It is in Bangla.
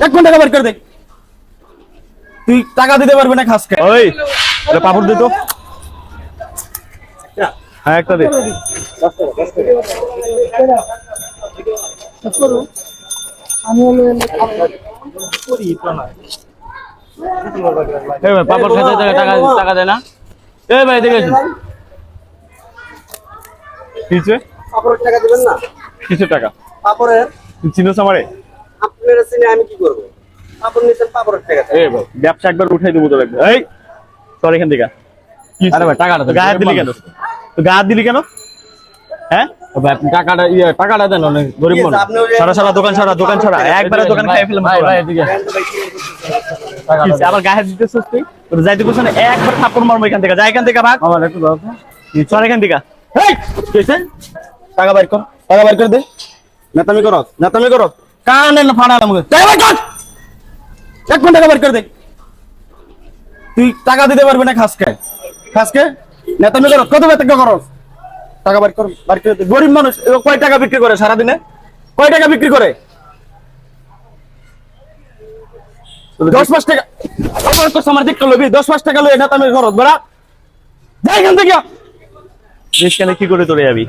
1 ঘন্টা বের করে দে। তুই টাকা দিতে পারবি না খাসকে। ওই পাপড় দে তো। হ্যাঁ একটা দে। পাপড় খেতে টাকা টাকা দেয় না। এই ভাই দেখে কিছে পাপড়ের টাকা দিবেন না? কিসের টাকা? পাপড়ের তুই চিনোস আমারে? আপনারা চিনে আমি কি করব? পাপড় নিছেন পাপড়ের টাকা। এই ভাই ব্যবসা একবার উঠাই দেবো তোর একবার। এই সর এখান থেকে। আরে ভাই টাকাটা দেন। গায়ে দিলি কেন? তুই গায়ে দিলি কেন? হ্যাঁ ভাই আপনি টাকাটা দেন, অনেক গরিব মানুষ। সারা সারা দোকান সারা দোকান সারা একবারে দোকান খাই ফেললাম। ভাই ভাই এদিকে কিছে আবার গায়ে দিতেছিস তুই? তোর যাইতে বলছ না একবার থাপ্পড় মারবো এখান থেকে। যা এখান থেকে ভাগ। আমার একটু দাও তো। সর এখান থেকে। এই কিছে? টাকা বের কর। টাকা বের করে দে। নেতামি করস। নেতামি করস। কানে না ফাড়া আমাকে। টাকা বের কর। 1 ঘন্টা বের করে দে। তুই টাকা দিতে পারবি না খাসকে। খাসকে নেতামি করস। কত টাকা করস? টাকা বের কর। বের করে দে। গরিব মানুষ কয় টাকা বিক্রি করে সারা দিনে? কয় টাকা বিক্রি করে? 10-5 টাকা। আমার কাস্টমার দিক করলো 10-5 টাকা লই নেতামি করস বড়া। যাই এখান থেকে। দেশ কেন কি করে তোরে যাবি?